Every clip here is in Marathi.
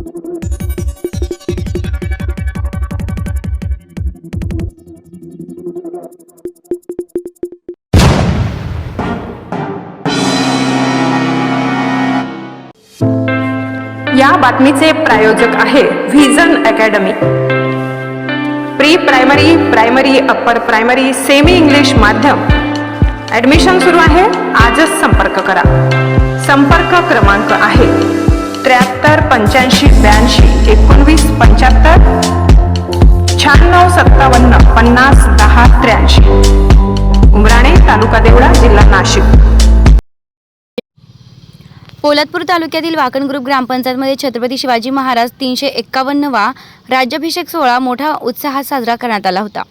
या बातमीचे प्रायोजक आहे vision academy. Pre primary, primary, upper primary, semi English माध्यम ॲडमिशन सुरू आहे। आजच संपर्क करा। संपर्क क्रमांक आहे 73 85 82 19 75 96 57 50 10 83। उमराणे, तालुका देवळा, जिल्हा नाशिक। पोलादपूर तालुक्यातील वाकण ग्रुप ग्रामपंचायतमध्ये छत्रपती शिवाजी महाराज 351वा राज्याभिषेक सोहळा मोठ्या उत्साहात साजरा करण्यात आला होता।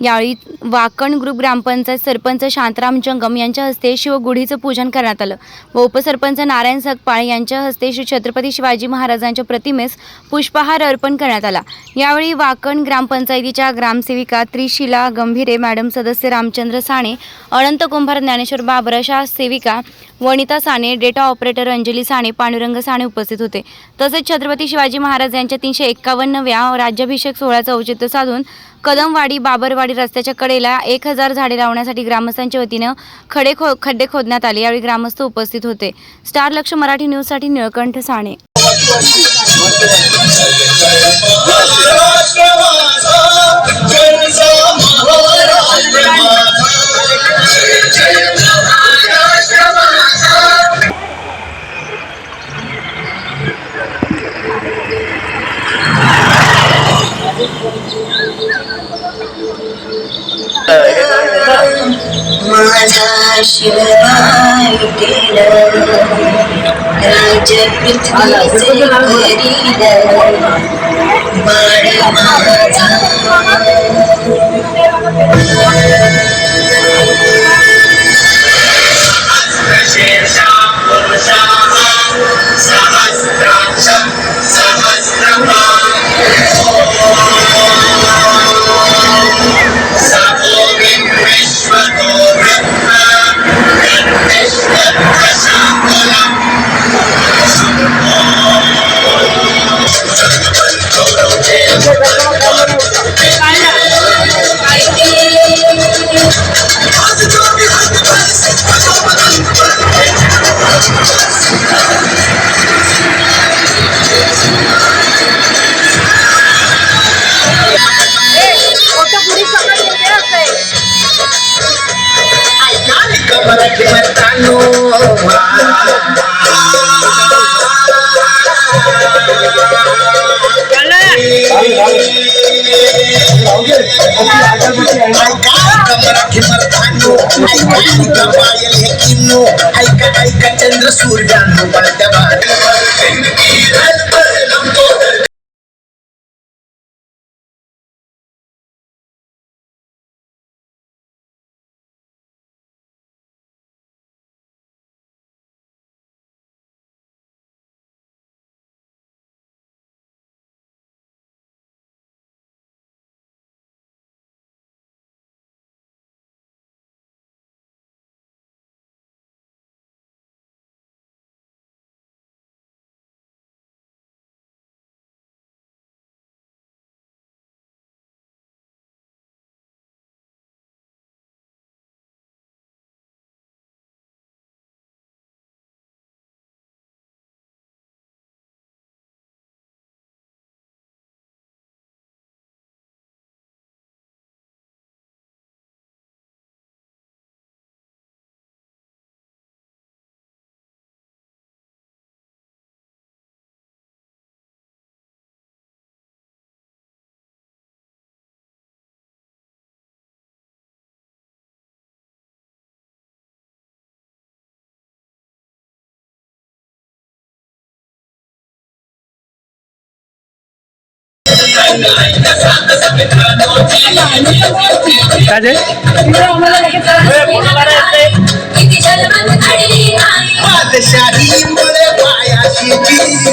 यावेळी वाकण ग्रुप ग्रामपंचायत सरपंच शांताराम जंगम यांच्या हस्ते शिवगुढीचं पूजन करण्यात आलं व उपसरपंच नारायण सकपाळ यांच्या हस्ते श्री छत्रपती शिवाजी महाराजांच्या प्रतिमेस पुष्पहार अर्पण करण्यात आला। यावेळी वाकण ग्रामपंचायतीच्या ग्रामसेविका त्रिशिला गंभीरे मॅडम, सदस्य रामचंद्र साणे, अनंत कुंभार, ज्ञानेश्वर बाबरशा, सेविका वनिता साने, डेटा ऑपरेटर अंजली साने, पांडुरंग साने उपस्थित होते। तसेच छत्रपती शिवाजी महाराज यांच्या 351व्या राज्याभिषेक सोहळ्याचं औचित्य साधून कदमवाडी बाबरवाडी रस्त्याच्या कडेला 1000 झाडे लावण्यासाठी ग्रामस्थांच्या वतीनं खड्डे खोदण्यात आले। यावेळी ग्रामस्थ उपस्थित होते। स्टार लक्ष मराठी न्यूजसाठी निळकंठ साणे। माझा शिवराय केलं राज्य पृथ्वीचे भरील बाळ माझा ऐका चंद्र सूर्यानो बादशाही मुळे पायाशी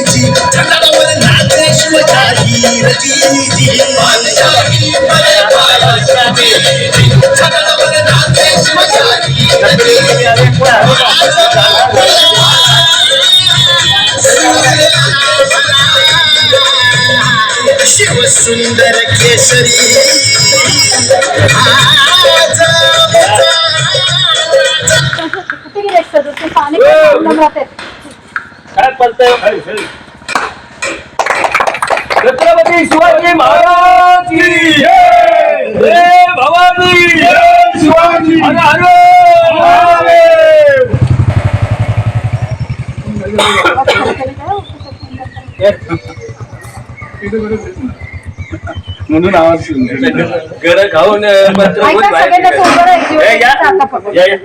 जी छतावर नाचे शिवशाही जी बादशाही मुळे पायाशी जी छतावर नाचे शिवशाही शिव सुंदर केसरी आज काय पडतंय छत्रपती शिवाजी महाराज की जय जय भवानी जय शिवाजी हर हर म्हणून आवाज घर खाऊन ऐका, सगळ्यांना सोबत आहे, जीवन या, आता फक्त. या, या.